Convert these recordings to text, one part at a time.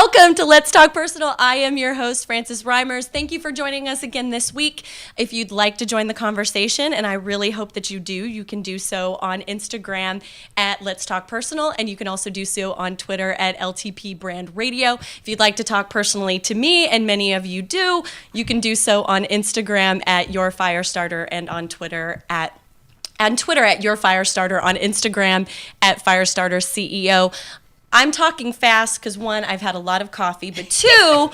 Welcome to Let's Talk Personal. I am your host, Frances Reimers. Thank you for joining us again this week. If you'd like to join the conversation, and I really hope that you do, you can do so on Instagram at Let's Talk Personal, and you can also do so on Twitter at LTP Brand Radio. If you'd like to talk personally to me, and many of you do, you can do so on Instagram at Your Firestarter and on Twitter at Your Firestarter, on Instagram at Firestarter CEO. I'm talking fast because, one, I've had a lot of coffee, but two,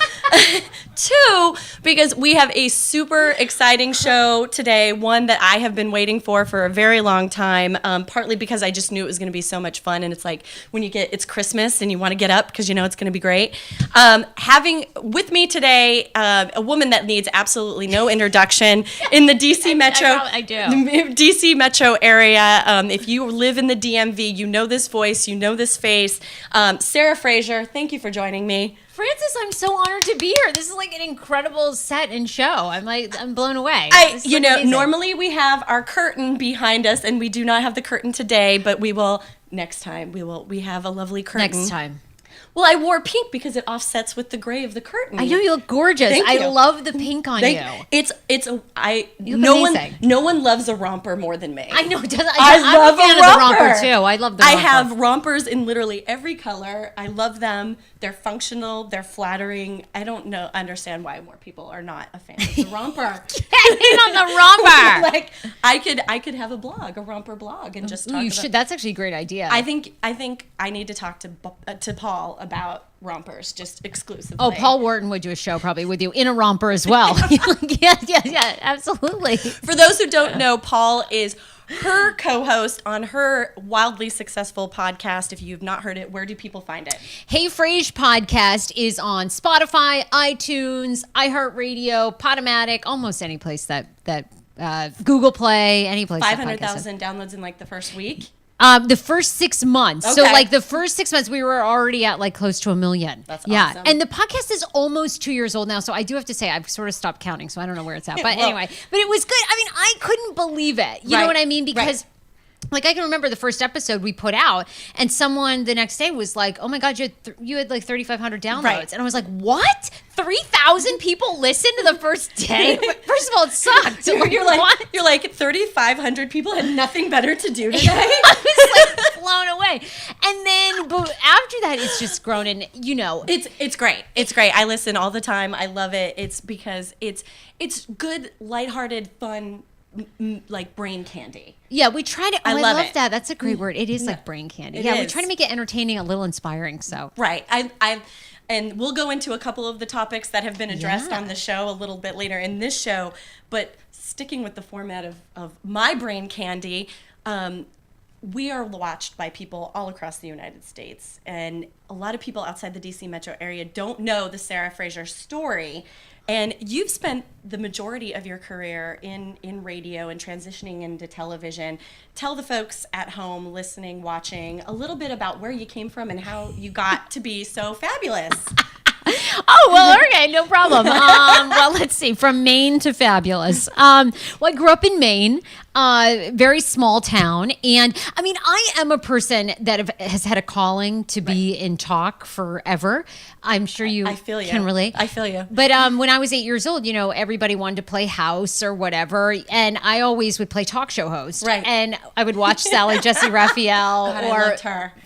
because we have a super exciting show today, one that I have been waiting for a very long time, partly because I just knew it was going to be so much fun, and it's like when it's Christmas and you want to get up because you know it's going to be great. Having with me today a woman that needs absolutely no introduction in the DC Metro. I do. DC Metro area. If you live in the DMV, you know this voice, you know this face. Sarah Fraser, thank you for joining me. Frances, I'm so honored to be here. This is like an incredible set and show. I'm blown away. Normally we have our curtain behind us, and we do not have the curtain today, but we will next time. We have a lovely curtain. Next time. Well, I wore pink because it offsets with the gray of the curtain. I know you look gorgeous. Thank you. I love the pink on you. No one loves a romper more than me. I know. I love a fan a romper. of the romper too. I love the romper. I have rompers in literally every color. I love them. They're functional. They're flattering. I don't understand why more people are not a fan of the romper. Get in on the romper. Like I could have a romper blog, and just talk. You should. That's actually a great idea. I think I need to talk to Paul about rompers, just exclusively. Oh, Paul Wharton would do a show probably with you in a romper as well. yeah, absolutely. For those who don't know, Paul is her co-host on her wildly successful podcast. If you've not heard it, where do people find it? Hey Frage podcast is on Spotify, iTunes, iHeartRadio, Podomatic, almost any place that Google Play, any place. 500,000 downloads in like the first week. The first 6 months. Okay. So like the first 6 months, we were already at like close to 1 million. That's yeah. awesome. And the podcast is almost 2 years old now. So I do have to say, I've sort of stopped counting. So I don't know where it's at. But anyway, but it was good. I mean, I couldn't believe it. You know what I mean? Because like I can remember the first episode we put out, and someone the next day was like, "Oh my God, you had like 3,500 downloads," Right. and I was like, "What? 3,000 people listened to the first day?" First of all, it sucked. You're like 3,500 people had nothing better to do today. I was like blown away, and then but after that, it's just grown, and it's great. It's great. I listen all the time. I love it. It's because it's good, lighthearted, fun. Like brain candy. Yeah, we try to. I love it. That. That's a great word. It is like brain candy. We try to make it entertaining, a little inspiring. So right. And we'll go into a couple of the topics that have been addressed on the show a little bit later in this show. But sticking with the format of my brain candy, we are watched by people all across the United States, and a lot of people outside the DC metro area don't know the Sarah Fraser story. And you've spent the majority of your career in radio and transitioning into television. Tell the folks at home, listening, watching, a little bit about where you came from and how you got to be so fabulous. Oh, well, okay, no problem. Well, let's see, from Maine to fabulous. Well, I grew up in Maine, very small town. And I mean, I am a person that has had a calling to be in talk forever. I'm sure you can relate. I feel you. But when I was 8 years old, everybody wanted to play house or whatever. And I always would play talk show host. Right. And I would watch Sally Jesse Raphael or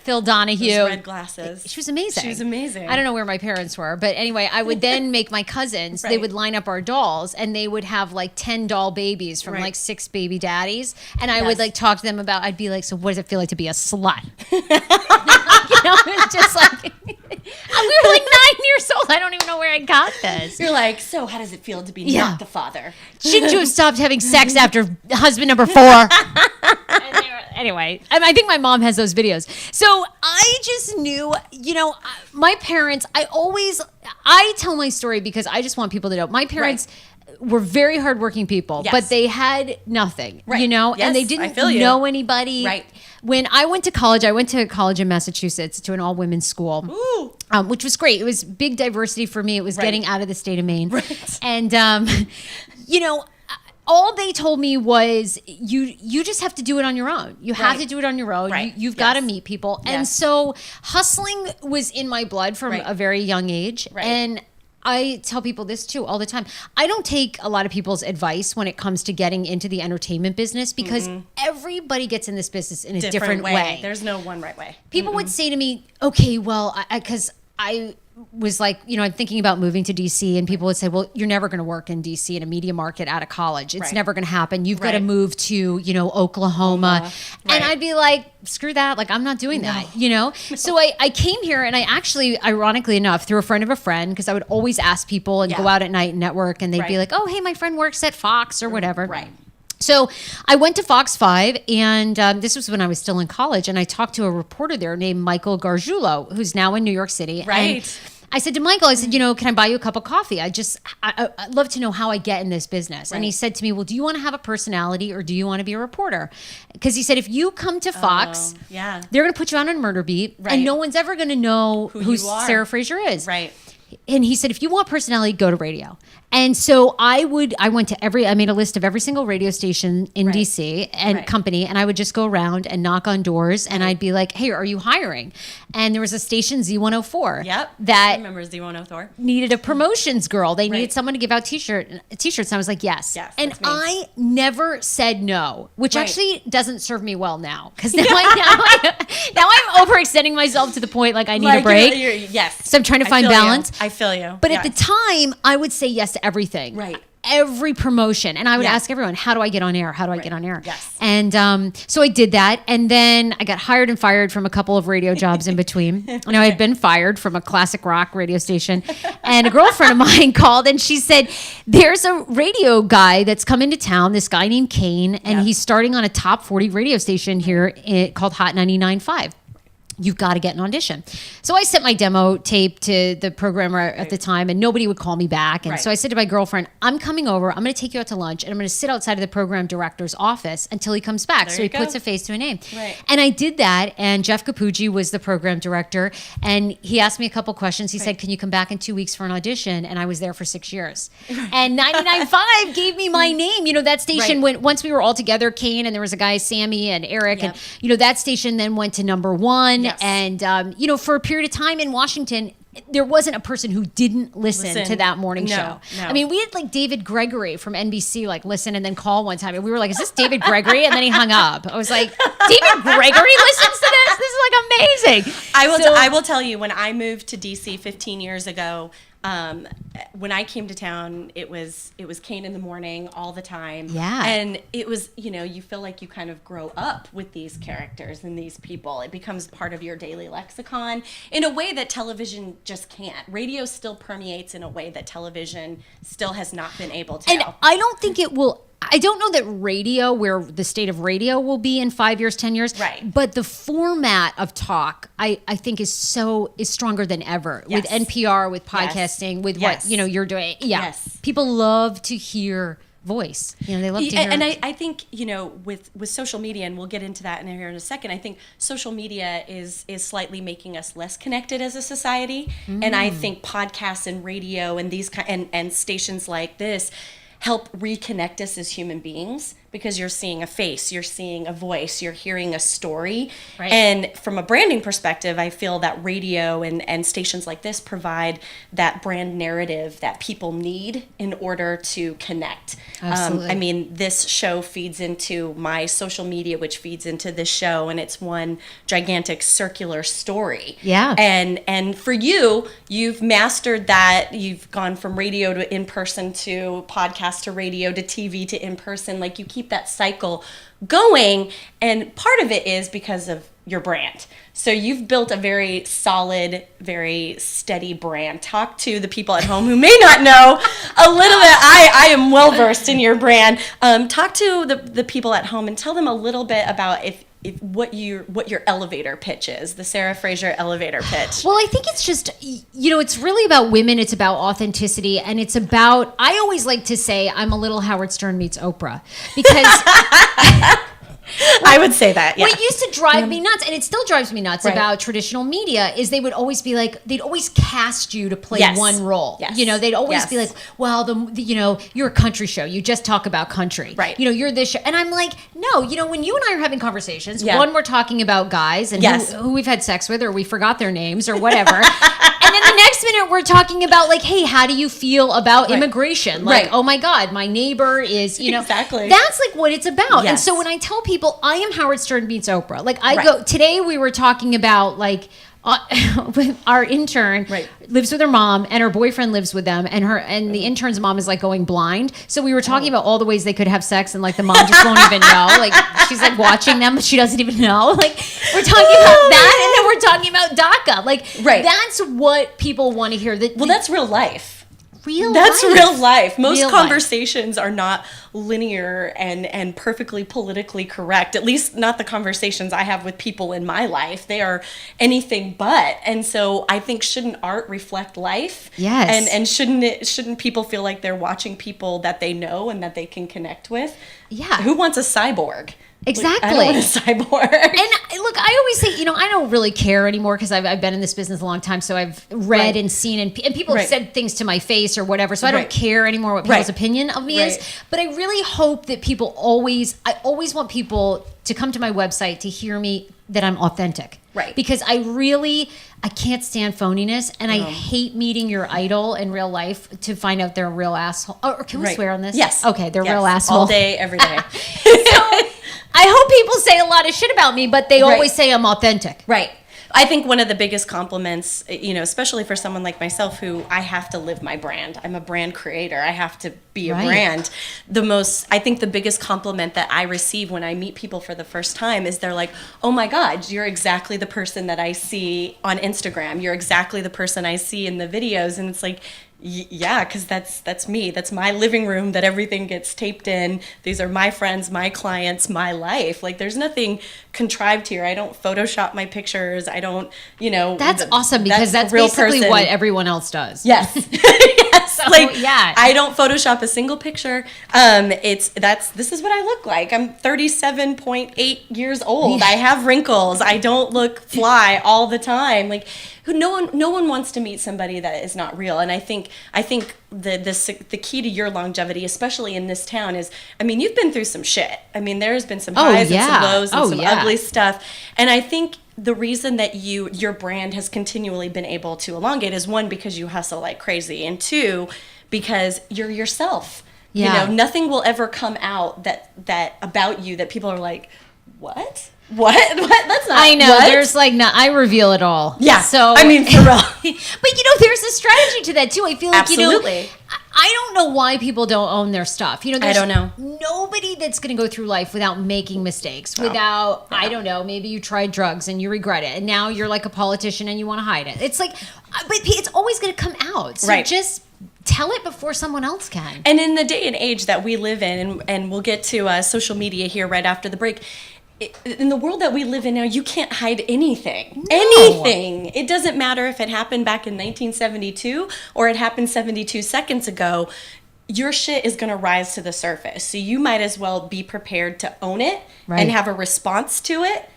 Phil Donahue. Those red glasses. She was amazing. She was amazing. I don't know where my parents were. But anyway, I would then make my cousins, they would line up our dolls, and they would have like 10 doll babies from like 6 baby daddies. And I would like talk to them about, I'd be like, so what does it feel like to be a slut? It's just like, we were like 9 years old. I don't even know where I got this. You're like, so how does it feel to be not the father? Shouldn't you have stopped having sex after husband number 4? Anyway, I think my mom has those videos. So I just knew, my parents, I tell my story because I just want people to know. My parents were very hardworking people, but they had nothing, Yes, and they didn't know anybody. Right. When I went to college in Massachusetts to an all-women's school, which was great. It was big diversity for me. It was getting out of the state of Maine. Right. And, all they told me was you just have to do it on your own. You have to do it on your own. Right. You've got to meet people. And so hustling was in my blood from a very young age. Right. And I tell people this too all the time. I don't take a lot of people's advice when it comes to getting into the entertainment business because everybody gets in this business in a different way. There's no one right way. People would say to me, okay, well, because I was like, I'm thinking about moving to DC, and people would say, well, you're never going to work in DC in a media market out of college. It's never going to happen. You've got to move to, Oklahoma. And I'd be like, screw that. Like, I'm not doing that, So I came here, and I actually, ironically enough, through a friend of a friend, because I would always ask people and go out at night and network, and they'd be like, oh, hey, my friend works at Fox or whatever. Right. So I went to Fox 5, and this was when I was still in college, and I talked to a reporter there named Michael Gargiulo, who's now in New York City. Right. And I said to Michael, can I buy you a cup of coffee? I'd love to know how I get in this business. Right. And he said to me, well, do you want to have a personality or do you want to be a reporter? Because he said, if you come to Fox, they're going to put you on a murder beat, and no one's ever going to know who Sarah Fraser is. Right. And he said, if you want personality, go to radio. And so I made a list of every single radio station in DC and company, and I would just go around and knock on doors, and I'd be like, hey, are you hiring? And there was a station, Z104, that I remember Z104. needed a promotions girl. They needed someone to give out t-shirts. And I was like, yes. And I never said no, which actually doesn't serve me well now. Because now, I'm overextending myself to the point like I need a break. Yes. So I'm trying to find balance. I feel you. But at the time, I would say yes to everything. Right. Every promotion. And I would ask everyone, how do I get on air? How do I get on air? Yes. And so I did that. And then I got hired and fired from a couple of radio jobs in between. I had been fired from a classic rock radio station. And a girlfriend of mine called and she said, there's a radio guy that's come into town, this guy named Kane, and he's starting on a top 40 radio station here called Hot 99.5. You've got to get an audition. So I sent my demo tape to the programmer at the time, and nobody would call me back. And so I said to my girlfriend, I'm coming over. I'm going to take you out to lunch, and I'm going to sit outside of the program director's office until he comes back. So he puts a face to a name. Right. And I did that, and Jeff Capucci was the program director, and he asked me a couple questions. He said, can you come back in 2 weeks for an audition? And I was there for 6 years. And 99.5 gave me my name. That station went, once we were all together, Kane, and there was a guy, Sammy and Eric, and, that station then went to number one. Yes. And, for a period of time in Washington, there wasn't a person who didn't listen to that morning show. No. I mean, we had like David Gregory from NBC listen and then call one time. And we were like, is this David Gregory? And then he hung up. I was like, David Gregory listens to this? This is amazing. I will tell you, when I moved to DC 15 years ago, when I came to town, it was Kane in the morning all the time. Yeah. And it was, you feel like you kind of grow up with these characters and these people. It becomes part of your daily lexicon in a way that television just can't. Radio still permeates in a way that television still has not been able to. And I don't think it will. I don't know that radio, where the state of radio will be in 5 years, 10 years. Right. But the format of talk, I think is stronger than ever. Yes. With NPR, with podcasting, with what, you're doing. Yeah. Yes. People love to hear voice. They love to hear. And I think, with social media, and we'll get into that here in a second, I think social media is slightly making us less connected as a society. And I think podcasts and radio and these and stations like this help reconnect us as human beings, because you're seeing a face, you're seeing a voice, you're hearing a story. Right. And from a branding perspective, I feel that radio and stations like this provide that brand narrative that people need in order to connect. Absolutely. This show feeds into my social media, which feeds into this show, and it's one gigantic circular story. Yeah. And for you, you've mastered that. You've gone from radio to in-person to podcast to radio to TV to in-person. You keep that cycle going, and part of it is because of your brand. So you've built a very solid, very steady brand. Talk to the people at home who may not know a little bit. I am well versed in your brand. Talk to the people at home and tell them a little bit about what your elevator pitch is, the Sarah Fraser elevator pitch. Well, I think it's just, it's really about women. It's about authenticity. And it's about, I always like to say I'm a little Howard Stern meets Oprah, because I would say that. Yeah. What used to drive me nuts, and it still drives me nuts Right. about traditional media, is they would always be like, they'd always cast you to play Yes. one role. Yes. You know, they'd always Yes. be like, well, you know, you're a country show. You just talk about country. Right. You know, you're this show. And I'm like, no, you know, when you and I are having conversations, Yeah. one, we're talking about guys and Yes. who we've had sex with, or we forgot their names or whatever. And then the next minute we're talking about like, hey, how do you feel about Right. immigration? Like, Right. oh my God, my neighbor is, you know, Exactly. that's like what it's about. And Yes. so when I tell people I am Howard Stern meets Oprah, like I Right. go, today we were talking about like, our intern Right. lives with her mom and her boyfriend lives with them, and the intern's mom is like going blind. So we were talking about all the ways they could have sex, and like the mom just won't even know. Like she's like watching them, but she doesn't even know. Like we're talking about that, and then we're talking about DACA. Like Right. that's what people want to hear. Well, that's real life. real. That's life. real life. Most Real life. conversations are not linear and perfectly politically correct. At least not the conversations I have with people in my life. They are anything but. And so I think, shouldn't art reflect life? Yes. And shouldn't people feel like they're watching people that they know and that they can connect with? Yeah. Who wants a cyborg? Exactly. Like, I don't want a cyborg. And look, I always say, you know, I don't really care anymore because I've been in this business a long time. So I've read Right. and seen, and people have Right. said things to my face or whatever. So I don't Right. care anymore what people's Right. opinion of me Right. is. But I really hope that I always want people to come to my website to hear me that I'm authentic. Right. Because I can't stand phoniness, and I hate meeting your idol in real life to find out they're a real asshole. Or can we Right. swear on this? Yes. Okay, they're Yes. real asshole. All day, every day. So I hope people say a lot of shit about me, but they Right. always say I'm authentic. Right. I think one of the biggest compliments, you know, especially for someone like myself who I have to live my brand. I'm a brand creator. I have to be a Right. brand. I think the biggest compliment that I receive when I meet people for the first time is they're like, "Oh my God, you're exactly the person that I see on Instagram. You're exactly the person I see in the videos." And it's like, yeah, because that's me. That's my living room that everything gets taped in. These are my friends, my clients, my life. Like, there's nothing contrived here. I don't Photoshop my pictures. I don't, you know. That's awesome because that's a real basically person. what everyone else does. Yes. Yes. So, Like, yeah. I don't Photoshop a single picture. This is what I look like. I'm 37.8 years old. I have wrinkles. I don't look fly all the time. Like, no one wants to meet somebody that is not real. And I think the key to your longevity, especially in this town, is, I mean, you've been through some shit. I mean, there's been some highs and some lows and some ugly stuff. And I think the reason that your brand has continually been able to elongate is, one, because you hustle like crazy, and two, because you're yourself. Yeah. You know, nothing will ever come out that about you that people are like, what? That's not. I know. what? There's like, no, I reveal it all. Yeah. So I mean, for real. but you know, there's a strategy to that too. I feel like Absolutely. you know, I don't know why people don't own their stuff. You know, there's I don't know. nobody that's going to go through life without making mistakes. Without, I don't know, maybe you tried drugs and you regret it, and now you're like a politician and you want to hide it. It's like, but it's always going to come out. So Right. just tell it before someone else can. And in the day and age that we live in, and we'll get to social media here right after the break, in the world that we live in now, you can't hide anything. Anything. It doesn't matter if it happened back in 1972 or it happened 72 seconds ago. Your shit is going to rise to the surface. So you might as well be prepared to own it Right. and have a response to it.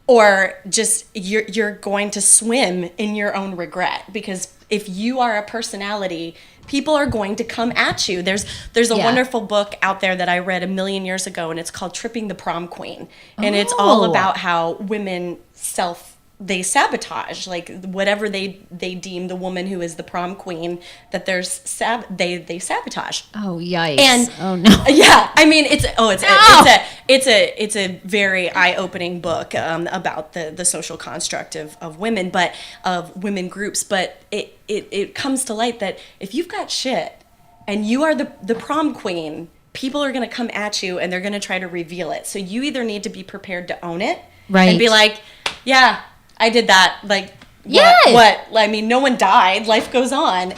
Or just you're going to swim in your own regret, because if you are a personality, people are going to come at you. There's a Yeah. wonderful book out there that I read a million years ago, and it's called Tripping the Prom Queen, and it's all Oh. about how women they sabotage, like, whatever they deem the woman who is the prom queen, that they sabotage. Oh yikes! And oh no! Yeah, I mean, it's a very eye-opening book about the social construct of women, but of women groups. But it comes to light that if you've got shit and you are the prom queen, people are going to come at you and they're going to try to reveal it. So you either need to be prepared to own it, Right. and be like, yeah, I did that. Like, Yes. What? I mean, no one died. Life goes on.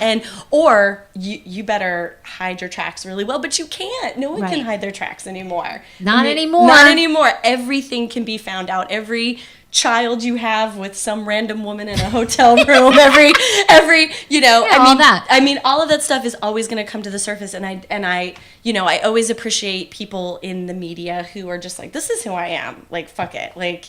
Or you better hide your tracks really well, but you can't. No one can hide their tracks anymore. Not anymore. Not anymore. Everything can be found out. Every child you have with some random woman in a hotel room, every all that. I mean, all of that stuff is always going to come to the surface, and I always appreciate people in the media who are just like, this is who I am. Like, fuck it. Like,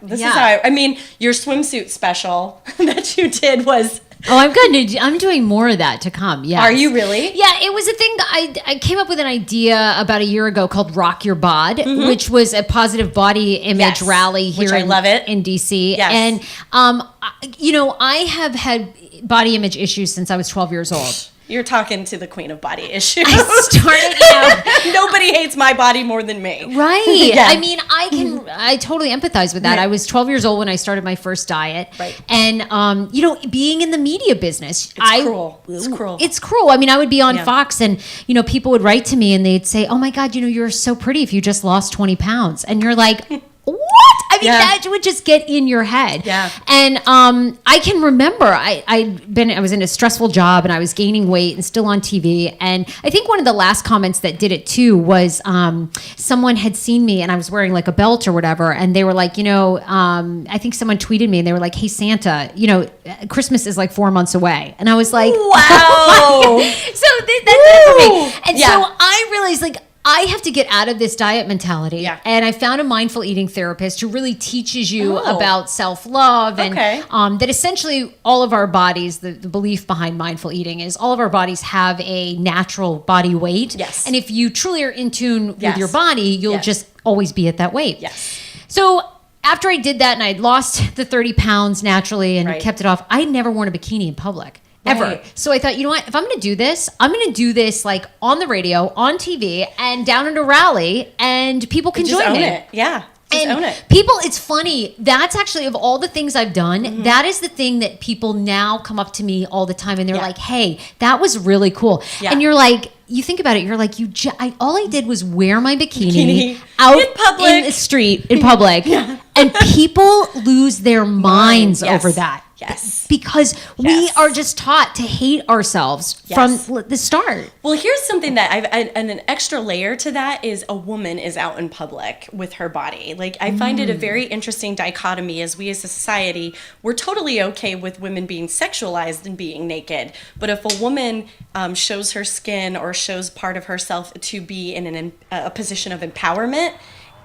this is how I mean, your swimsuit special that you did was. Oh, I'm doing more of that to come. Yes. Are you really? Yeah, it was a thing that I came up with an idea about a year ago called Rock Your Bod, which was a positive body image rally here I love it. in DC. Yes. And I have had body image issues since I was 12 years old. You're talking to the queen of body issues. I started, Nobody hates my body more than me. Right. Yeah. I mean, I totally empathize with that. Right. I was 12 years old when I started my first diet. Right. And, being in the media business, It's cruel. It's cruel. It's cruel. I mean, I would be on Yeah. Fox and, people would write to me and they'd say, oh my God, you're so pretty if you just lost 20 pounds. And you're like, what? I mean, that would just get in your head. Yeah. And I can remember I was in a stressful job and I was gaining weight and still on TV. And I think one of the last comments that did it too was someone had seen me and I was wearing like a belt or whatever. And they were like, I think someone tweeted me and they were like, hey, Santa, Christmas is like 4 months away. And I was like, wow. Oh so that's it for me. And Yeah. so I realized like, I have to get out of this diet mentality. Yeah. And I found a mindful eating therapist who really teaches you about self-love and that essentially all of our bodies, the belief behind mindful eating is all of our bodies have a natural body weight. Yes. And if you truly are in tune with Yes. your body, you'll Yes. just always be at that weight. Yes. So after I did that and I'd lost the 30 pounds naturally and Right. kept it off, I'd never worn a bikini in public. Ever. Right. So I thought, you know what? If I'm going to do this, I'm going to do this like on the radio, on TV, and down at a rally, and people can Just join own me. it. Yeah. Just own it. People, it's funny. That's actually of all the things I've done, that is the thing that people now come up to me all the time, and they're like, "Hey, that was really cool." Yeah. And you're like, you think about it, you're like, all I did was wear my bikini Bikini. out In public. in the street in public, and people lose their minds Yes. over that. Yes. Because we Yes. are just taught to hate ourselves from the start. Well, here's something that and an extra layer to that is a woman is out in public with her body. Like, I find it a very interesting dichotomy as we as a society, we're totally okay with women being sexualized and being naked. But if a woman shows her skin or shows part of herself to be in a position of empowerment,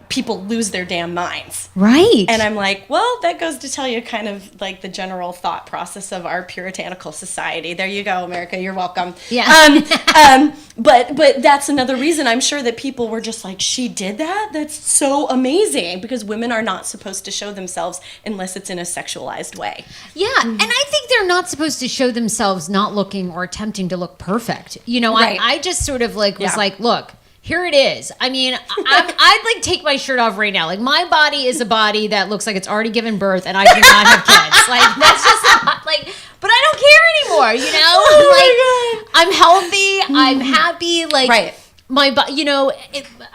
people lose their damn minds. Right. And I'm like, well, that goes to tell you kind of like the general thought process of our puritanical society. There you go, America. You're welcome. Yeah. But that's another reason I'm sure that people were just like, she did that? That's so amazing. Because women are not supposed to show themselves unless it's in a sexualized way. Yeah, and I think they're not supposed to show themselves not looking or attempting to look perfect. Right. I just sort of like was like, look, here it is. I mean, I'd like take my shirt off right now. Like, my body is a body that looks like it's already given birth, and I do not have kids. Like, that's just not, like, but I don't care anymore. Oh like, I'm healthy. I'm happy. Like, Right. my body,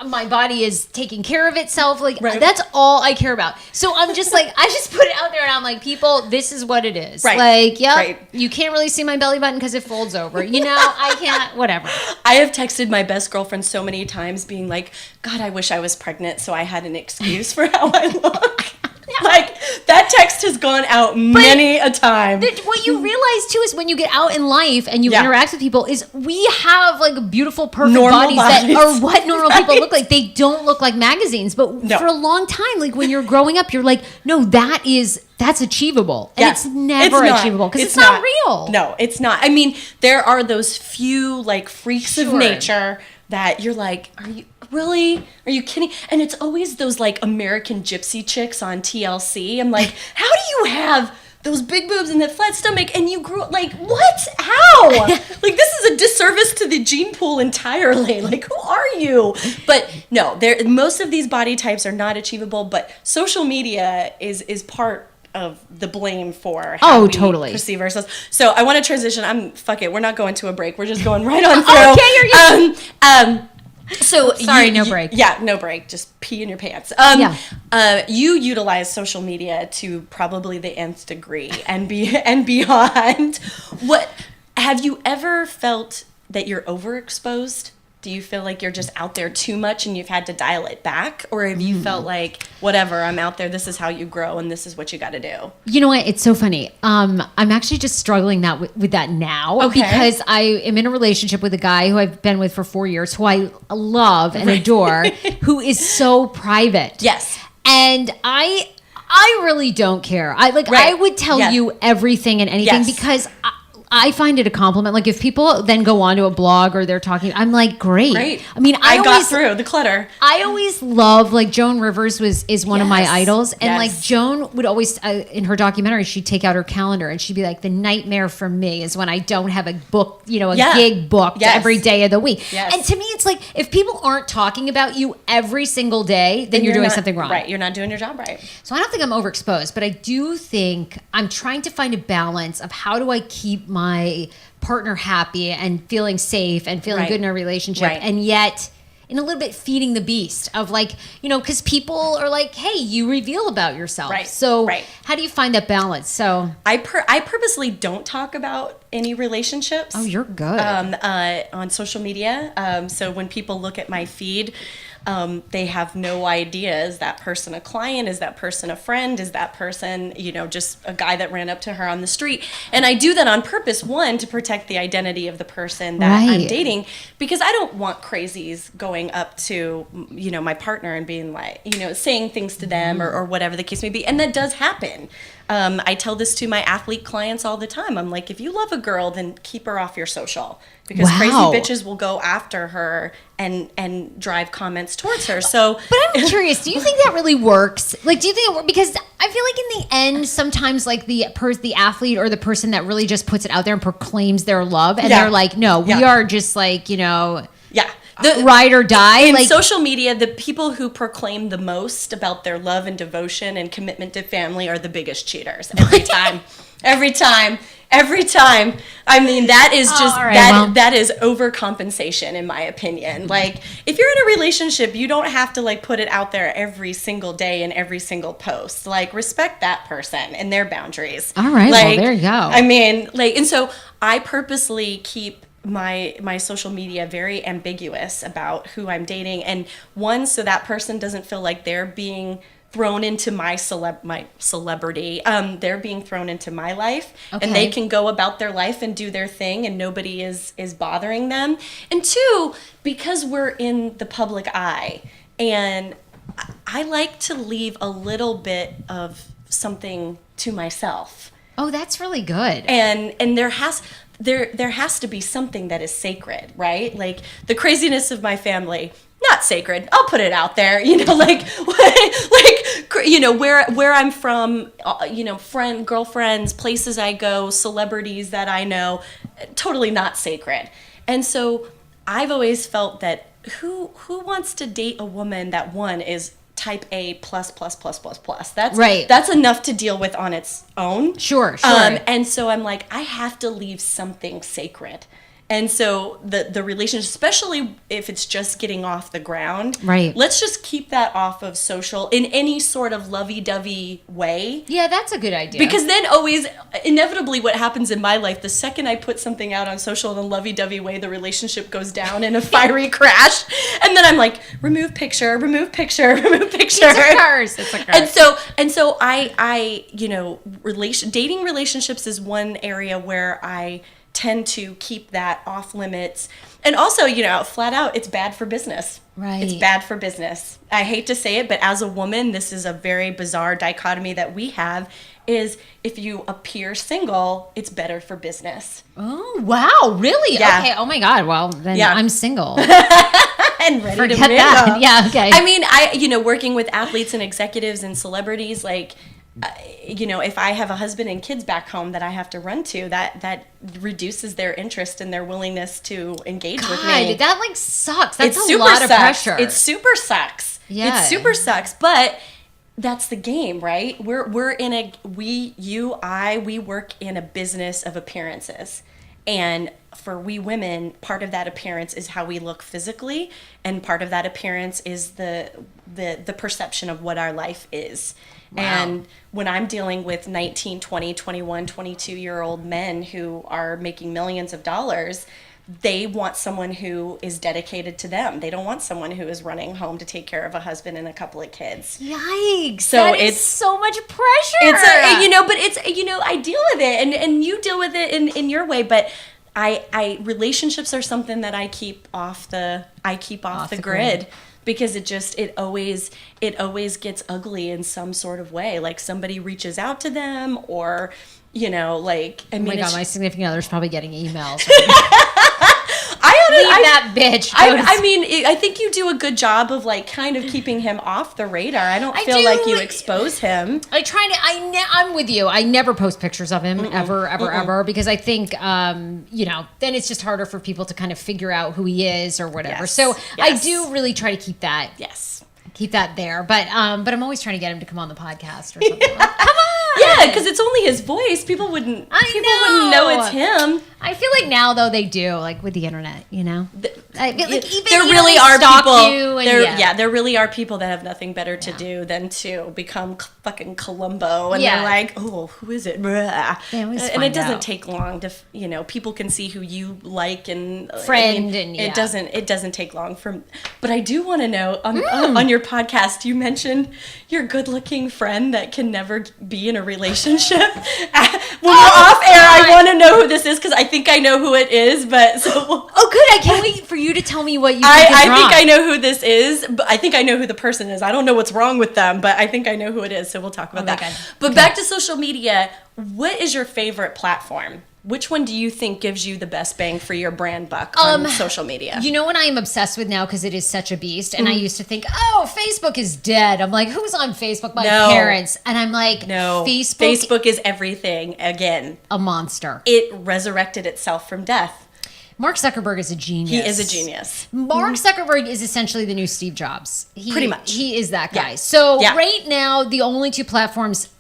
my body is taking care of itself. Like, Right. that's all I care about. So I'm just like, I just put it out there and I'm like, people, this is what it is. Right. Like, yeah, Right. you can't really see my belly button because it folds over. I can't, whatever. I have texted my best girlfriend so many times being like, God, I wish I was pregnant so I had an excuse for how I look. Like, that text has gone out many a time. What you realize too is when you get out in life and you Yeah. interact with people is we have like beautiful, perfect Normal bodies that bodies. are what normal people Right. look like. They don't look like magazines, but No. for a long time, like when you're growing up, you're like, no, that's achievable. And Yeah. it's never not. achievable because it's not real. No, it's not. I mean, there are those few like freaks of Sure. nature that you're like, are you really? Are you kidding? And it's always those like American gypsy chicks on TLC. I'm like, how do you have those big boobs and that flat stomach and you grew up like, what? How? Like, this is a disservice to the gene pool entirely. Like, who are you? But no, most of these body types are not achievable, but social media is part of the blame for how we totally. perceive ourselves. So I want to transition. Fuck it. We're not going to a break. We're just going right on through. Okay, you're good. So Sorry, no break. Yeah, no break. Just pee in your pants. You utilize social media to probably the nth degree and beyond. What have you ever felt that you're overexposed? Do you feel like you're just out there too much and you've had to dial it back? Or have you felt like, whatever, I'm out there, this is how you grow and this is what you got to do? You know what? It's so funny. I'm actually just struggling with that now because I am in a relationship with a guy who I've been with for 4 years, who I love and adore, who is so private. Yes. And I really don't care. I would tell you everything and anything because I find it a compliment. Like if people then go on to a blog or they're talking, I'm like, great. I mean, I got through the clutter. I always love, like, Joan Rivers is one of my idols. And like Joan would always, in her documentary, she'd take out her calendar and she'd be like, the nightmare for me is when I don't have a book, a gig booked every day of the week. And to me, it's like, if people aren't talking about you every single day, then you're doing something wrong. Right. You're not doing your job right. So I don't think I'm overexposed, but I do think I'm trying to find a balance of how do I keep my partner happy and feeling safe and feeling good in a relationship, and yet in a little bit feeding the beast of like, because people are like, hey, you reveal about yourself. So how do you find that balance? So I purposely don't talk about any relationships. Oh, you're good. On social media. So when people look at my feed, they have no idea, is that person a client? Is that person a friend? Is that person, just a guy that ran up to her on the street? And I do that on purpose, one, to protect the identity of the person that I'm dating, because I don't want crazies going up to, my partner and being like, saying things to them or whatever the case may be. And that does happen. I tell this to my athlete clients all the time. I'm like, if you love a girl, then keep her off your social, because crazy bitches will go after her and drive comments towards her. So, but I'm curious, do you think that really works? Like, do you think it works? Because I feel like in the end, sometimes like the athlete or the person that really just puts it out there and proclaims their love, and they're like, no, we are just like, the ride or die. In social media, the people who proclaim the most about their love and devotion and commitment to family are the biggest cheaters every time. Every time. I mean, that is just that is overcompensation, in my opinion. Like, if you're in a relationship, you don't have to like put it out there every single day in every single post. Like, respect that person and their boundaries. All right, well, there you go. I mean, and so I purposely keep my social media very ambiguous about who I'm dating, and one, so that person doesn't feel like they're being thrown into my celebrity. They're being thrown into my life, and they can go about their life and do their thing, and nobody is bothering them. And two, because we're in the public eye, and I like to leave a little bit of something to myself. Oh, that's really good. And there has to be something that is sacred, right? Like the craziness of my family, not sacred. I'll put it out there, where I'm from, girlfriends, places I go, celebrities that I know, totally not sacred. And so I've always felt that who wants to date a woman that, one, is type A plus. That's enough to deal with on its own. Sure. And so I'm like, I have to leave something sacred. And so the relationship, especially if it's just getting off the ground, let's just keep that off of social in any sort of lovey-dovey way. Yeah, that's a good idea. Because then always, inevitably what happens in my life, the second I put something out on social in a lovey-dovey way, the relationship goes down in a fiery crash. And then I'm like, remove picture. It's a curse. And so I dating relationships is one area where I tend to keep that off limits. And also, flat out, it's bad for business. Right. It's bad for business. I hate to say it, but as a woman, this is a very bizarre dichotomy that we have, is if you appear single, it's better for business. Oh, wow. Really? Yeah. Okay. Oh my God. Well, then I'm single. And ready Forget to mingle. that. Yeah, okay. I mean, working with athletes and executives and celebrities, like, if I have a husband and kids back home that I have to run to, that reduces their interest and their willingness to engage with me. That like sucks. That's a lot of pressure. It super sucks. Yeah. It super sucks. But that's the game, right? We work in a business of appearances. And for we women, part of that appearance is how we look physically, and part of that appearance is the perception of what our life is. Wow. And when I'm dealing with 19, 20, 21, 22-year-old men who are making millions of dollars, they want someone who is dedicated to them. They don't want someone who is running home to take care of a husband and a couple of kids. Yikes. So that it's is so much pressure. But it's, I deal with it, and you deal with it in your way, but I relationships are something that I keep off the grid. Because it always gets ugly in some sort of way. Like somebody reaches out to them, or my significant other's probably getting emails. That bitch. I think you do a good job of like kind of keeping him off the radar. I don't feel like you expose him. I'm with you. I never post pictures of him ever, because I think then it's just harder for people to kind of figure out who he is or whatever. Yes. So I do really try to keep that. Yes. Keep that there, but I'm always trying to get him to come on the podcast or something. Come on. Yeah, because it's only his voice. People wouldn't know it's him. I feel like now though they do, like with the internet, I feel like even there really are people. There really are people that have nothing better to do than to become fucking Columbo, and they're like, oh, who is it? And it doesn't take long to, people can see who you like and it doesn't take long from. But I do want to know on your podcast, you mentioned your good-looking friend that can never be in a relationship. When we're off air, I want to know who this is because I think I know who it is. But so good. I can't wait for you to tell me what you think I is wrong. think I know who this is, but I think I know who the person is. I don't know what's wrong with them, but I think I know who it is. So we'll talk about that. Good. But back to social media. What is your favorite platform? Which one do you think gives you the best bang for your brand buck on social media? You know what I am obsessed with now because it is such a beast, and I used to think, Facebook is dead. I'm like, who's on Facebook? My parents. And I'm like, no, Facebook is everything again. A monster. It resurrected itself from death. Mark Zuckerberg is a genius. He is a genius. Mark Zuckerberg is essentially the new Steve Jobs. Pretty much. He is that guy. Yeah. So right now, the only two platforms,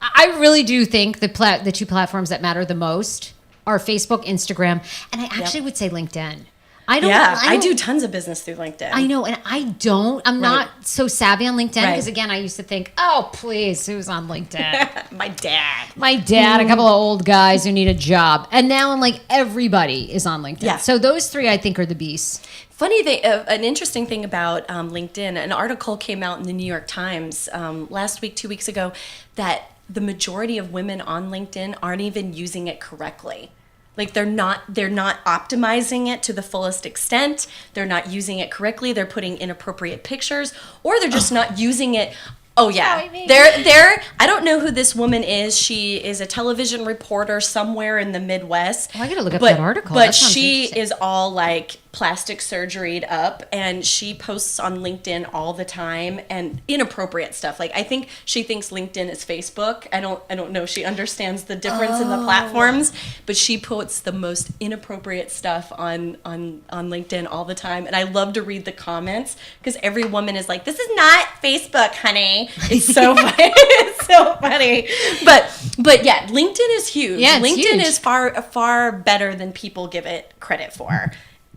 I really do think the two platforms that matter the most are Facebook, Instagram, and I actually would say LinkedIn. I do tons of business through LinkedIn. I know, and I'm not so savvy on LinkedIn because, again, I used to think, oh, please, who's on LinkedIn? My dad, a couple of old guys who need a job. And now I'm like, everybody is on LinkedIn. Yeah. So those three, I think, are the beasts. Funny thing, an interesting thing about LinkedIn, an article came out in the New York Times last week, 2 weeks ago, that the majority of women on LinkedIn aren't even using it correctly. Like they're not optimizing it to the fullest extent. They're not using it correctly. They're putting inappropriate pictures, or they're just not using it. Oh yeah, they're. I don't know who this woman is. She is a television reporter somewhere in the Midwest. Oh, I gotta look up that article. But she is all like plastic surgeryed up, and she posts on LinkedIn all the time and inappropriate stuff. Like I think she thinks LinkedIn is Facebook. I don't know if she understands the difference in the platforms, but she puts the most inappropriate stuff on LinkedIn all the time. And I love to read the comments because every woman is like, "This is not Facebook, honey." It's so funny. It's so funny. But yeah, LinkedIn is huge. Yeah, it's LinkedIn huge. is far better than people give it credit for.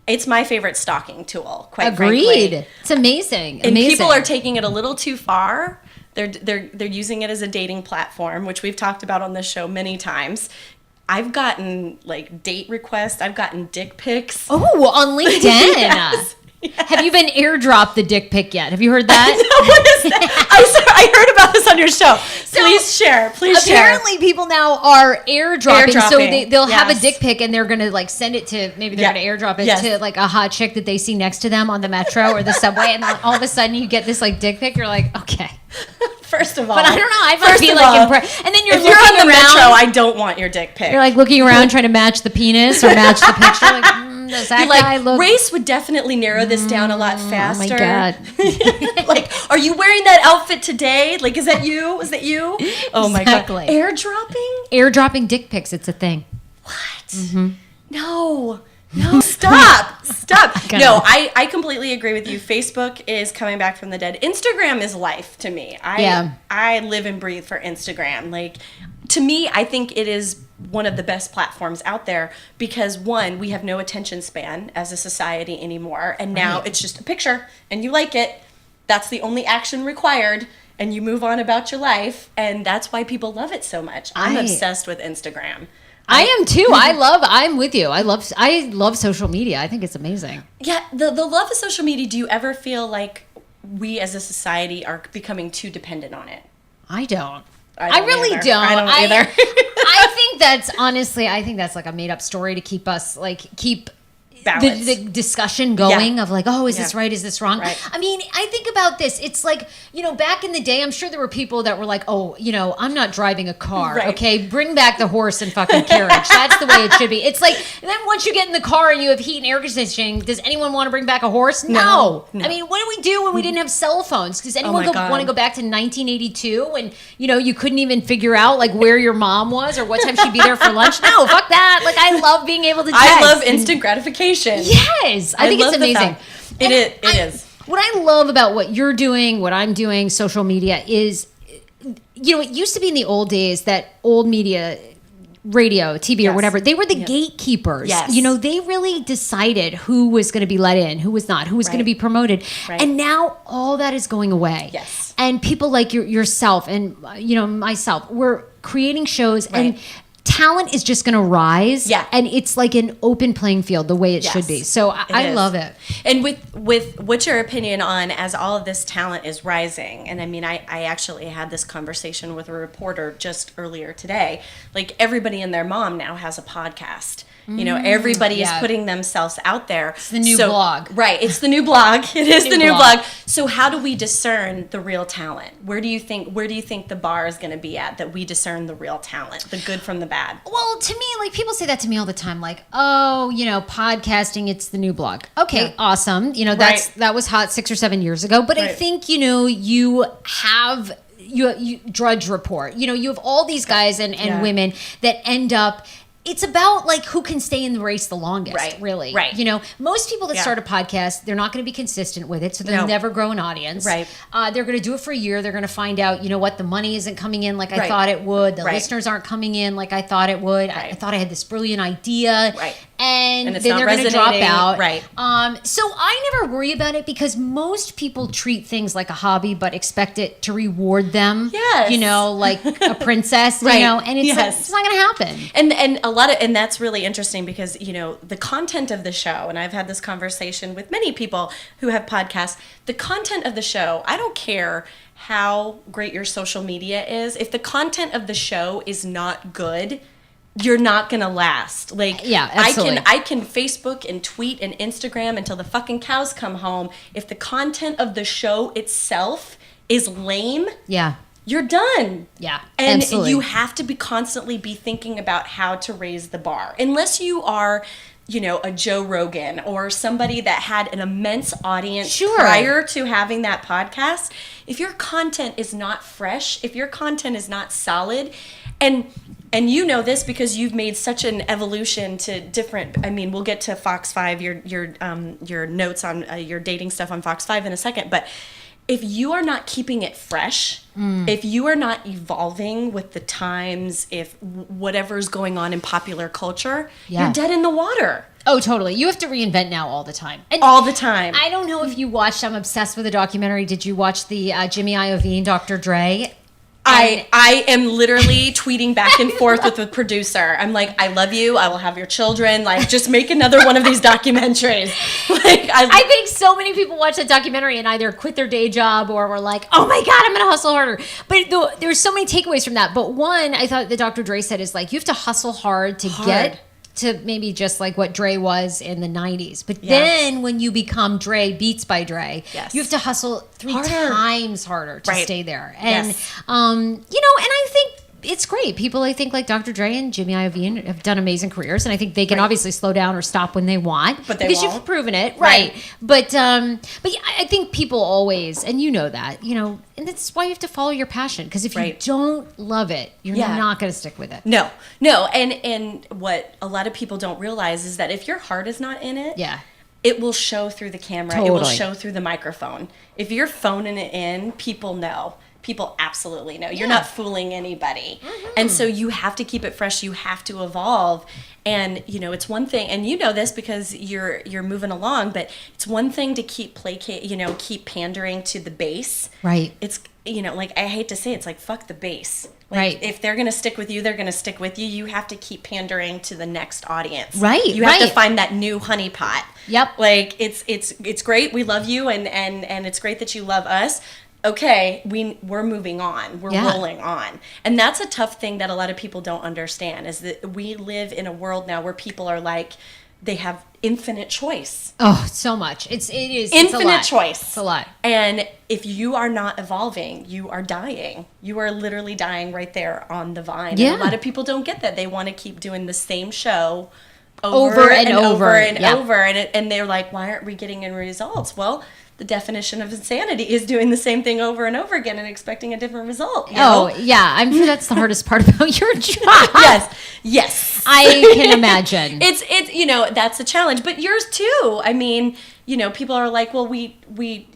It's my favorite stalking tool, quite frankly. Agreed. It's amazing. And people are taking it a little too far. They're using it as a dating platform, which we've talked about on this show many times. I've gotten like date requests. I've gotten dick pics. Oh, on LinkedIn. Yes. Yes. Have you been airdropped the dick pic yet? Have you heard that? No, what is that? I heard about this on your show. Please share. Apparently, people now are airdropping. So they'll have a dick pic and they're going to like send it to, maybe they're going to airdrop it to like a hot chick that they see next to them on the metro or the subway. And then all of a sudden you get this like dick pic. You're like, okay. First of all. But I don't know. I might be like impressed. And then if you're on the metro, I don't want your dick pic. You're like looking around trying to match the penis or match the picture. Like, does that guy look... Race would definitely narrow this down a lot faster. Oh my God. Like, are you wearing that outfit today? Like, is that you? Is that you? Oh my God. Airdropping? Airdropping dick pics. It's a thing. What? Mm-hmm. No, stop. No, I completely agree with you. Facebook is coming back from the dead. Instagram is life to me. I live and breathe for Instagram. Like, to me, I think it is one of the best platforms out there because one, we have no attention span as a society anymore, and now it's just a picture and you like it. That's the only action required, and you move on about your life, and that's why people love it so much. I'm obsessed with Instagram. I am too. I'm with you. I love social media. I think it's amazing. Yeah, the love of social media, do you ever feel like we as a society are becoming too dependent on it? I don't. I really either. don't. I don't either. I think that's like a made up story to keep us keep balance. The discussion going of like, oh, is this right? Is this wrong? Right. I mean, I think about this. It's like, back in the day, I'm sure there were people that were like, oh, I'm not driving a car. Right. Okay, bring back the horse and fucking carriage. That's the way it should be. It's like, and then once you get in the car and you have heat and air conditioning, does anyone want to bring back a horse? No. I mean, what did we do when we didn't have cell phones? Does anyone want to go back to 1982 when, you couldn't even figure out like where your mom was or what time she'd be there for lunch? No, fuck that. Like, I love being able to text. I love instant gratification. Yes, I think it's amazing. It is. What I love about what you're doing, what I'm doing, social media is, it used to be in the old days that old media, radio, TV or whatever, they were the gatekeepers. Yes. They really decided who was going to be let in, who was not, who was going to be promoted. Right. And now all that is going away. Yes. And people like yourself and, myself, we're creating shows and talent is just going to rise. Yeah. And it's like an open playing field the way it should be. So I love it. And with what's your opinion on as all of this talent is rising? And I mean, I actually had this conversation with a reporter just earlier today. Like everybody and their mom now has a podcast. Everybody is putting themselves out there. It's the new blog. Right. It's the new blog. It is the new blog. So how do we discern the real talent? Where do you think the bar is going to be at that we discern the real talent, the good from the bad? Well, to me, like people say that to me all the time, like, oh, podcasting, it's the new blog. Okay, awesome. That was hot 6 or 7 years ago. But I think, you have you Drudge Report. You have all these guys and women that end up. It's about like who can stay in the race the longest, really. Right. Most people that start a podcast, they're not going to be consistent with it, so they'll never grow an audience. Right. They're going to do it for a year. They're going to find out, what, the money isn't coming in like I thought it would. The listeners aren't coming in like I thought it would. I thought I had this brilliant idea. Right. And it's then not they're going to drop out. Right. So I never worry about it because most people treat things like a hobby, but expect it to reward them. Yes. Like a princess. And it's like, it's not going to happen. And that's really interesting because the content of the show, and I've had this conversation with many people who have podcasts. The content of the show, I don't care how great your social media is. If the content of the show is not good, you're not gonna last. Like, absolutely. I can Facebook and tweet and Instagram until the fucking cows come home. If the content of the show itself is lame, you're done. Yeah, and absolutely. you have to constantly be thinking about how to raise the bar. Unless you are, a Joe Rogan or somebody that had an immense audience prior to having that podcast. If your content is not fresh, if your content is not solid, and this because you've made such an evolution to different. I mean, we'll get to Fox 5, your notes on your dating stuff on Fox 5 in a second, but if you are not keeping it fresh, if you are not evolving with the times, if whatever's going on in popular culture, you're dead in the water. Oh, totally. You have to reinvent now all the time. And all the time. I don't know if you watched, I'm obsessed with a documentary. Did you watch the Jimmy Iovine, Dr. Dre? I am literally tweeting back and forth with the producer. I'm like, I love you. I will have your children. Like, just make another one of these documentaries. I think so many people watch that documentary and either quit their day job or were like, oh my God, I'm going to hustle harder. But there's so many takeaways from that. But one, I thought that Dr. Dre said is like, you have to hustle hard to get to maybe just like what Dre was in the 90s. But then when you become Dre, Beats by Dre, you have to hustle three times harder to stay there. And, and I think it's great. People, I think, like Dr. Dre and Jimmy Iovine have done amazing careers, and I think they can obviously slow down or stop when they want. But they because won't. You've proven it. Right. But yeah, I think people always, and that, and that's why you have to follow your passion. Because if you don't love it, you're not going to stick with it. No. And what a lot of people don't realize is that if your heart is not in it, it will show through the camera. It will show through the microphone. If you're phoning it in, people know. people absolutely know. You're not fooling anybody. And so you have to keep it fresh. You have to evolve. And, you know, it's one thing, and you know this because you're moving along, but it's one thing to keep keep pandering to the base. Right. It's, you know, like, I hate to say it, it's like, fuck the base. Like, right. If they're going to stick with you, they're going to stick with you. You have to keep pandering to the next audience. Right. You have to find that new honeypot. Yep. Like, it's great. We love you, and it's great that you love us. Okay, we're moving on. We're rolling on. And that's a tough thing that a lot of people don't understand, is that we live in a world now where people are like, they have infinite choice. Oh, so much. It is Infinite choice. It's a lot. And if you are not evolving, you are dying. You are literally dying right there on the vine. Yeah. And a lot of people don't get that. They want to keep doing the same show over and over. And they're like, why aren't we getting any results? Well, the definition of insanity is doing the same thing over and over again and expecting a different result. You know? Yeah. I'm sure that's the hardest part about your job. Yes. I can imagine. It's you know, that's a challenge, but yours too. I mean, you know, people are like, well, we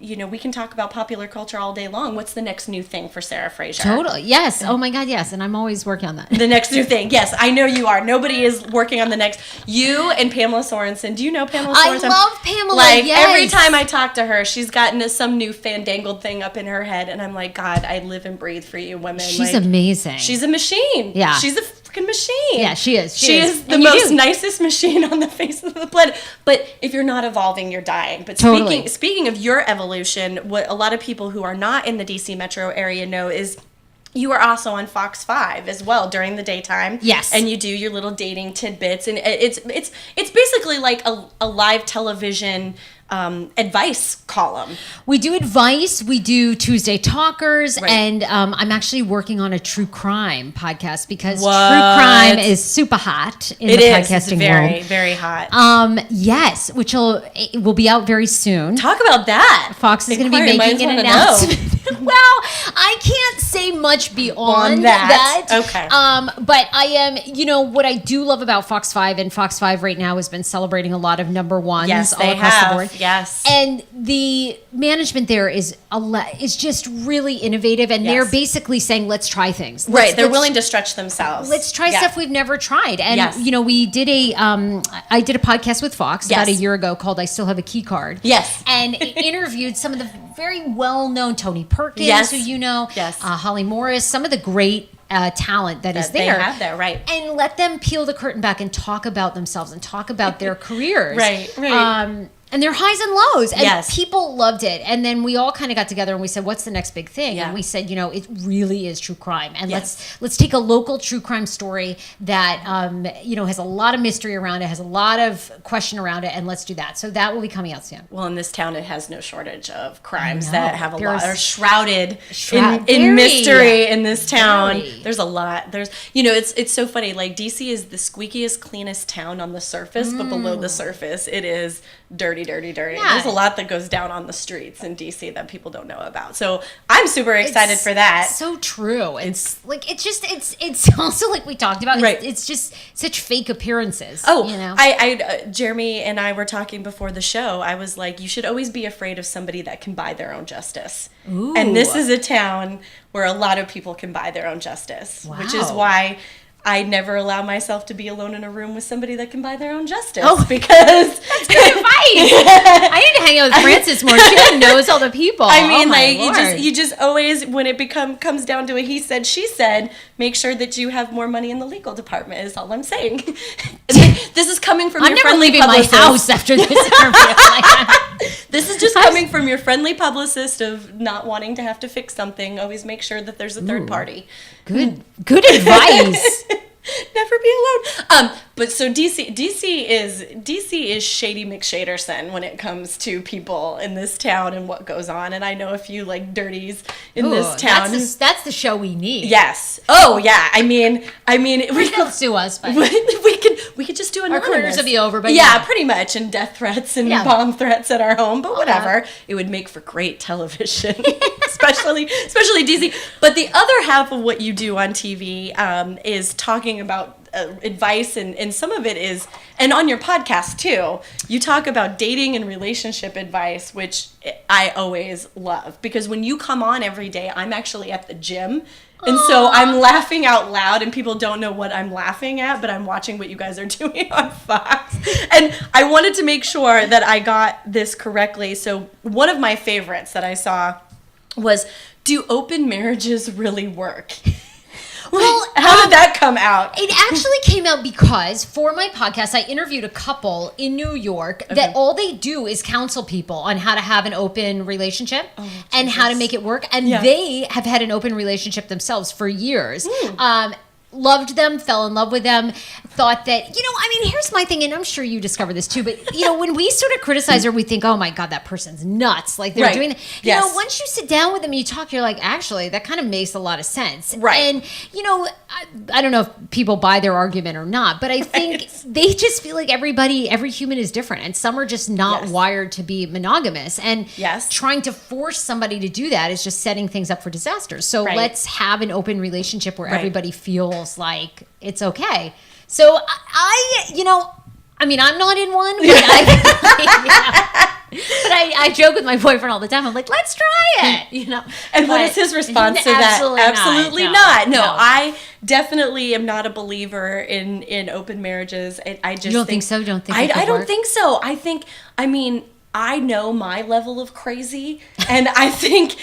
you know, we can talk about popular culture all day long. What's the next new thing for Sarah Fraser? Totally. Yes. Oh my God. Yes. And I'm always working on that. The next new thing. Yes, I know you are. Nobody is working on the next. You and Pamela Sorensen. Do you know Pamela Sorensen? I love Pamela. Like, yes. every time I talk to her, she's gotten some new fandangled thing up in her head, and I'm like, God, I live and breathe for you women. She's like, amazing. She's a machine. Yeah. She's a freaking machine. Yeah, she is. She is the most nicest machine on the face of the planet. But if you're not evolving, you're dying. But totally. Speaking of your evolution, what a lot of people who are not in the DC metro area know is you are also on Fox 5 as well during the daytime. Yes. And you do your little dating tidbits, and it's basically like a live television advice column. We do advice. We do Tuesday Talkers, Right. and I'm actually working on a true crime podcast because true crime is super hot in the podcasting It's very, world. very hot. Yes, which will be out very soon. Talk about that. Fox is going to be Inquiry minds making an wanna know. announcement. Well, I can't say much beyond On that. that. Okay. But I am, you know, what I do love about Fox 5, and Fox 5 right now has been celebrating a lot of number ones Yes, all they across have. the board. Yes. And the management there is just really innovative, and they're Yes. basically saying, let's try things. Right. They're willing to stretch themselves. Let's try Yeah. stuff we've never tried. And, Yes. you know, we did I did a podcast with Fox about a Yes. year ago called I Still Have a Key Card. Yes. And interviewed some of the very well-known Tony Perkins, Yes. who you know, Yes. Holly Morris, some of the great talent that is They there. have there, right. And let them peel the curtain back and talk about themselves and talk about their careers. Right, right. And their highs and lows. And Yes. people loved it. And then we all kind of got together and we said, what's the next big thing? Yeah. And we said, you know, it really is true crime. And Yes. let's take a local true crime story that, you know, has a lot of mystery around it, has a lot of question around it, and let's do that. So that will be coming out soon. Well, in this town, it has no shortage of crimes know. that have a lot, There's- are shrouded very- in mystery in this town. very. There's a lot. There's, you know, it's so funny. Like, DC is the squeakiest, cleanest town on the surface, but below the surface, it is dirty, dirty, dirty. Yeah. There's a lot that goes down on the streets in DC that people don't know about. So I'm super excited for that. So true. It's like it's also like we talked about. Right. It's just such fake appearances. Oh, you know. Jeremy and I were talking before the show. I was like, you should always be afraid of somebody that can buy their own justice. Ooh. And this is a town where a lot of people can buy their own justice, which is Wow. why I never allow myself to be alone in a room with somebody that can buy their own justice. Oh. Because Good advice. I need to hang out with Frances more. She knows all the people. I mean, Oh my like Lord. you just always, when it comes down to a he said she said, make sure that you have more money in the legal department. Is all I'm saying. This is coming from I'm your never friendly leaving publicist. my house after this interview. This is just coming from your friendly publicist of not wanting to have to fix something. Always make sure that there's a third party. Good advice. Never be alone. But so DC is Shady McShaderson when it comes to people in this town and what goes on. And I know a few like dirties in this town. That's the show we need. Yes. Oh yeah. I mean, we Don't sue us, but we could just do anonymous. Our careers will be over, but yeah, yeah. pretty much, and death threats and Yeah. bomb threats at our home. But whatever, it would make for great television, especially DC. But the other half of what you do on TV is talking about advice, and some of it is, and on your podcast too, you talk about dating and relationship advice, which I always love, because when you come on every day, I'm actually at the gym. And so I'm laughing out loud, and people don't know what I'm laughing at, but I'm watching what you guys are doing on Fox. And I wanted to make sure that I got this correctly. So one of my favorites that I saw was, do open marriages really work? Well, how did that come out? It actually came out because for my podcast, I interviewed a couple in New York that all they do is counsel people on how to have an open relationship and how to make it work. And they have had an open relationship themselves for years. Loved them, fell in love with them, thought that, here's my thing, and I'm sure you discovered this too, but, when we sort of criticize her, we think, oh my God, that person's nuts. Like they're doing that. You know, once you sit down with them and you talk, you're like, actually, that kind of makes a lot of sense. Right. And, I don't know if people buy their argument or not, but I think they just feel like every human is different, and some are just not wired to be monogamous. And trying to force somebody to do that is just setting things up for disaster. So let's have an open relationship where everybody feels like it's okay. So I'm not in one, but I joke with my boyfriend all the time. I'm like, let's try it, And what is his response to that? Absolutely not. No, I definitely am not a believer in open marriages. I just you don't think so? Don't think I don't think so. I know my level of crazy, and I think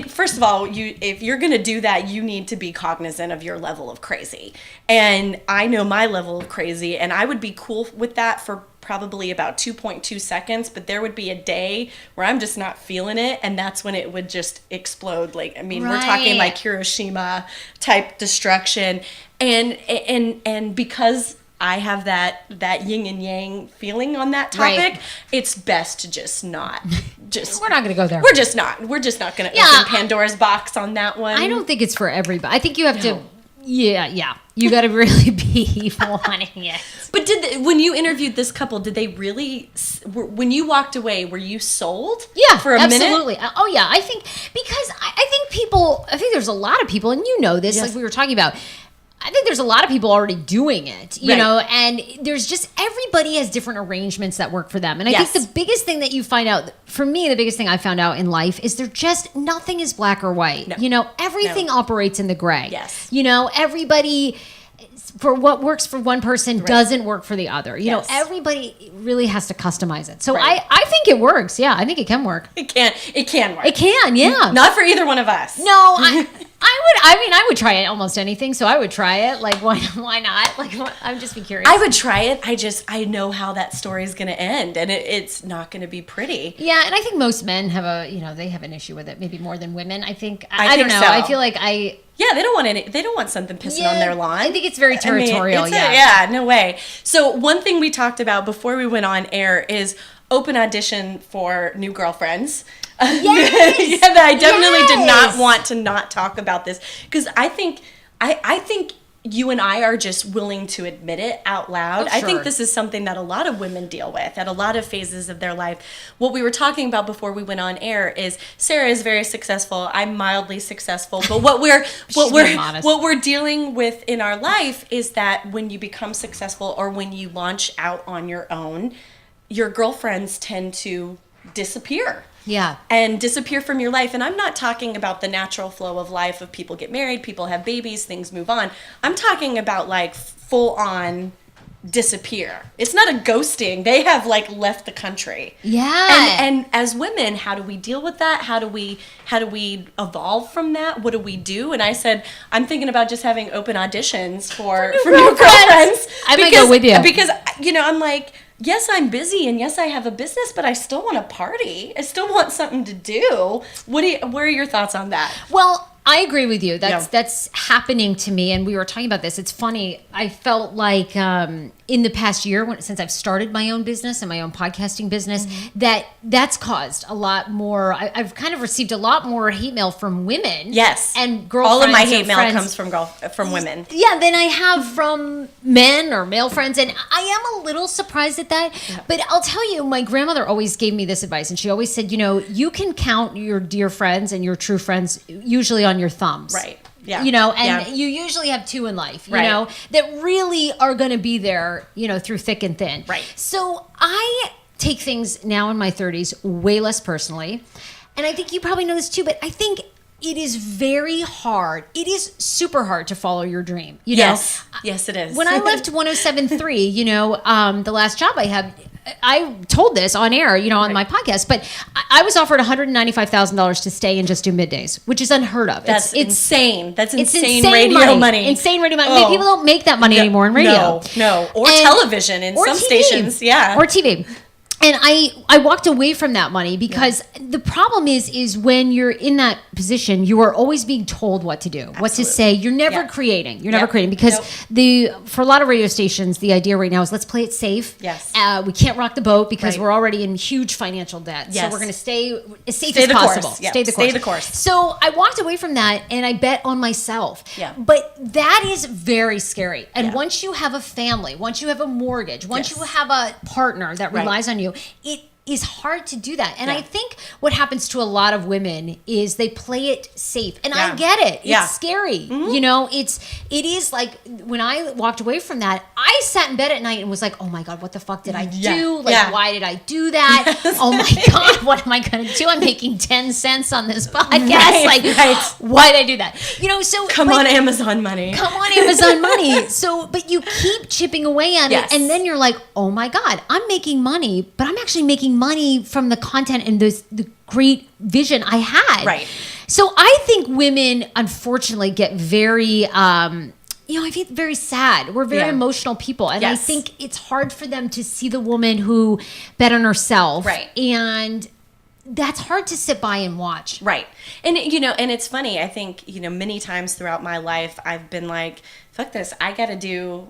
first of all, if you're going to do that, you need to be cognizant of your level of crazy. And I know my level of crazy, and I would be cool with that for probably about 2.2 seconds, but there would be a day where I'm just not feeling it, and that's when it would just explode. We're talking like Hiroshima type destruction, and because I have that yin and yang feeling on that topic, it's best to just not. We're not going to go there. We're just not going to open Pandora's box on that one. I don't think it's for everybody. I think you have to. Yeah. You got to really be wanting it. But when you interviewed this couple, did they really? When you walked away, were you sold? Yeah, for a minute. Absolutely. Oh yeah, I think because I think there's a lot of people, and this, like we were talking about. I think there's a lot of people already doing it, you know, and there's just everybody has different arrangements that work for them. And I think the biggest thing that you find out, for me, the biggest thing I found out in life is nothing is black or white. No. Everything operates in the gray. Yes. Everybody, for what works for one person doesn't work for the other. You know, everybody really has to customize it. So I think it works. Yeah, I think it can work. It can work. It can, yeah. Not for either one of us. No, I would try it almost anything, so I would try it. Like, why not? Like, I'm just be curious. I would try it. I know how that story is going to end, and it's not going to be pretty. Yeah, and I think most men have they have an issue with it, maybe more than women. I don't know. So. I feel like yeah, they don't want something pissing on their lawn. I think it's very territorial. No way. So one thing we talked about before we went on air is open audition for new girlfriends. Yes. I definitely did not want to not talk about this, because I think you and I are just willing to admit it out loud. Oh, sure. I think this is something that a lot of women deal with at a lot of phases of their life. What we were talking about before we went on air is Sarah is very successful. I'm mildly successful. But what we're dealing with in our life is that when you become successful or when you launch out on your own, your girlfriends tend to disappear. Yeah. And disappear from your life. And I'm not talking about the natural flow of life of people get married, people have babies, things move on. I'm talking about like full on disappear. It's not a ghosting. They have like left the country. Yeah. And as women, how do we deal with that? How do we evolve from that? What do we do? And I said, I'm thinking about just having open auditions for new girlfriends. I might go with you. Because, I'm like, yes, I'm busy, and yes, I have a business, but I still want to party. I still want something to do. What are your thoughts on that? Well, I agree with you. That's happening to me, and we were talking about this. It's funny. I felt like in the past year, since I've started my own business and my own podcasting business, that's caused a lot more. I've kind of received a lot more hate mail from women. Yes, and girlfriends. All of my hate mail comes from women. Yeah, than I have from men or male friends, and I am a little surprised at that. Yeah. But I'll tell you, my grandmother always gave me this advice, and she always said, you can count your dear friends and your true friends usually on your thumbs. Right. Yeah. You know, and Yeah. you usually have two in life, you Right. know, that really are going to be there, you know, through thick and thin. Right. So I take things now in my 30s way less personally. And I think you probably know this too, but I think it is very hard. It is super hard to follow your dream. You know, Yes, it is. when I left 107.3, you know, the last job I had, I told this on air, you know, on my podcast, but I was offered $195,000 to stay and just do middays, which is unheard of. That's insane. That's it's insane radio money. Insane radio money. I mean, people don't make that money anymore in radio. No. Or television in some TV. stations. Yeah. Or TV. And I walked away from that money because the problem is when you're in that position, you are always being told what to do, what to say. You're never creating. You're never creating because for a lot of radio stations, the idea right now is let's play it safe. Yes. We can't rock the boat because we're already in huge financial debt. So we're going to stay as safe as possible. Yep. Stay the course. So I walked away from that and I bet on myself. Yeah. But that is very scary. And once you have a family, once you have a mortgage, once you have a partner that relies on you, it is hard to do that. And I think what happens to a lot of women is they play it safe. And I get it. It's scary. You know, it is like when I walked away from that, I sat in bed at night and was like, oh my God, what the fuck did I do? Like, why did I do that? Oh my God, what am I going to do? I'm making 10 cents on this podcast. Why did I do that? You know, so Come on, Amazon money. Come on, Amazon money. So, but you keep chipping away at it. And then you're like, oh my God, I'm making money, but I'm actually making money from the content and the great vision I had. Right. So I think women, unfortunately, get very, you know, I feel very sad. We're very emotional people. And I think it's hard for them to see the woman who bet on herself. Right. And that's hard to sit by and watch. Right. And, you know, and it's funny. I think, you know, many times throughout my life, I've been like, fuck this. I gotta do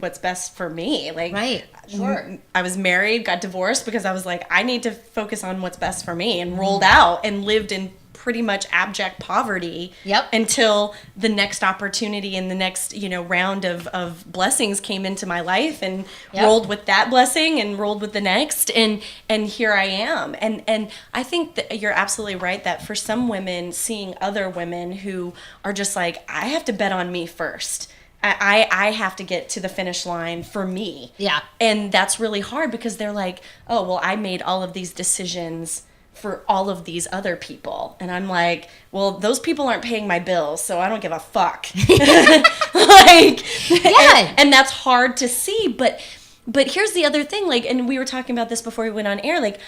what's best for me. Like, Sure. I was married, got divorced because I was like, I need to focus on what's best for me, and rolled out and lived in pretty much abject poverty until the next opportunity and the next, you know, round of blessings came into my life, and rolled with that blessing and rolled with the next, and here I am. And I think that you're absolutely right that for some women, seeing other women who are just like, I have to bet on me first. I have to get to the finish line for me. Yeah. And that's really hard because they're like, oh, well, I made all of these decisions for all of these other people. And I'm like, well, those people aren't paying my bills, so I don't give a fuck. And that's hard to see. But here's the other thing, like, and we were talking about this before we went on air, like,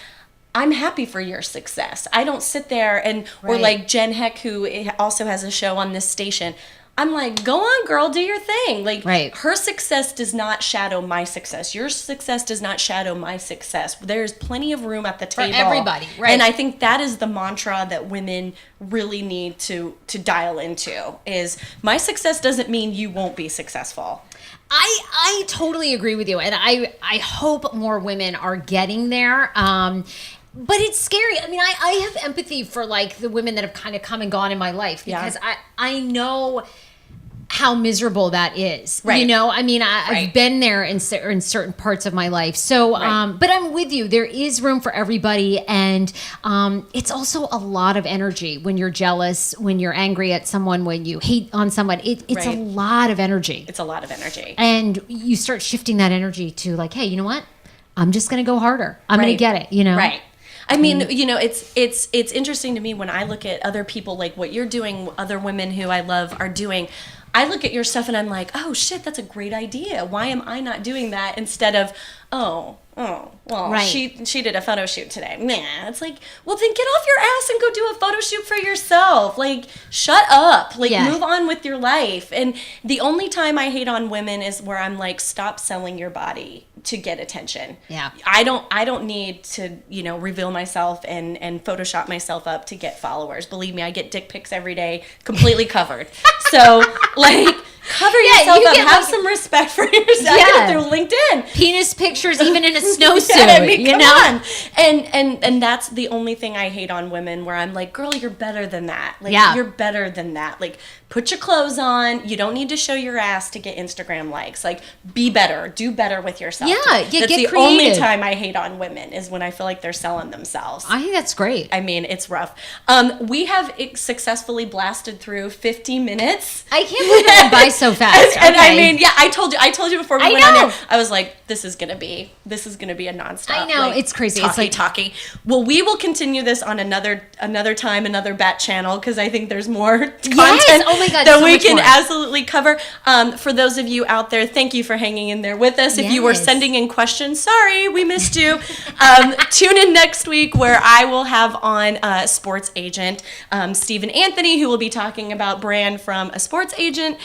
I'm happy for your success. I don't sit there and, or like Jen Heck, who also has a show on this station, I'm like, go on, girl, do your thing. Like, her success does not shadow my success. Your success does not shadow my success. There's plenty of room at the table. For everybody, right. And I think that is the mantra that women really need to dial into, is my success doesn't mean you won't be successful. I totally agree with you. And I hope more women are getting there. But it's scary. I mean, I have empathy for, like, the women that have kind of come and gone in my life, because I know how miserable that is. Right. You know, I mean, I've been there in certain parts of my life. So, but I'm with you. There is room for everybody. And it's also a lot of energy when you're jealous, when you're angry at someone, when you hate on someone. It's a lot of energy. It's a lot of energy. And you start shifting that energy to, like, hey, you know what? I'm just going to go harder. I'm going to get it, you know? Right. I mean, you know, it's interesting to me when I look at other people, like what you're doing, other women who I love are doing. I look at your stuff and I'm like, oh shit, that's a great idea. Why am I not doing that instead of, oh, well, she did a photo shoot today. Nah, it's like, well, then get off your ass and go do a photo shoot for yourself. Like, shut up. Like, move on with your life. And the only time I hate on women is where I'm like, stop selling your body to get attention. Yeah. I don't need to, you know, reveal myself and Photoshop myself up to get followers. Believe me, I get dick pics every day, completely covered. So, like, cover yourself up. Have some respect for yourself. Yeah. Through LinkedIn. Penis pictures, even in a snowsuit. I mean, you know? And that's the only thing I hate on women, where I'm like, girl, you're better than that. Like, you're better than that. Like, put your clothes on. You don't need to show your ass to get Instagram likes. Like, be better. Do better with yourself. Yeah, That's get the creative. only time I hate on women is when I feel like they're selling themselves. I think that's great. I mean, it's rough. We have successfully blasted through 50 minutes. I can't believe it went by so fast. And I Okay. mean, yeah, I told you before we I went on know. there. I was like, this is gonna be a nonstop. I know, it's crazy. It's like- talky. Well, we will continue this on another time, another Bat channel, because I think there's more content Oh my God, that so we much can more. absolutely cover. For those of you out there, thank you for hanging in there with us. If you were Yes. sending in questions, sorry, we missed you. Tune in next week where I will have on sports agent Stephen Anthony, who will be talking about brand from a sports agent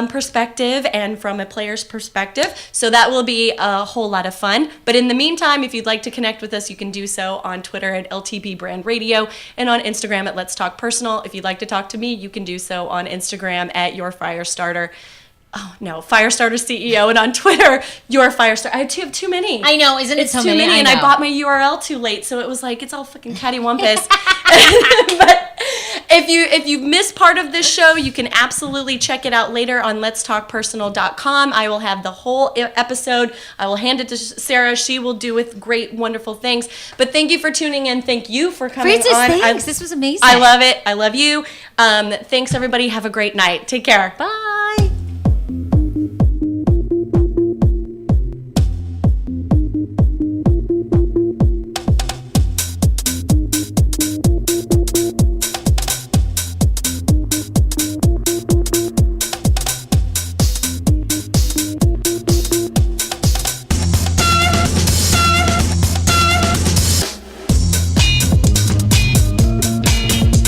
perspective and from a player's perspective. So that will be a whole lot of fun. But in the meantime, if you'd like to connect with us, you can do so on Twitter at LTB Brand Radio and on Instagram at Let's Talk Personal. If you'd like to talk to me, you can do so on Instagram at Your Firestarter. Oh no, Firestarter CEO, and on Twitter, Your Firestarter. I have too many. I know, isn't it It's so too many? and I I know. bought my URL too late, so it was like it's all fucking cattywampus. But if you missed part of this show, you can absolutely check it out later on letstalkpersonal.com. I will have the whole episode. I will hand it to Sarah. She will do with great, wonderful things. But thank you for tuning in. Thank you for coming Francis, on. thanks. This was amazing. I love it. I love you. Thanks, everybody. Have a great night. Take care. Bye.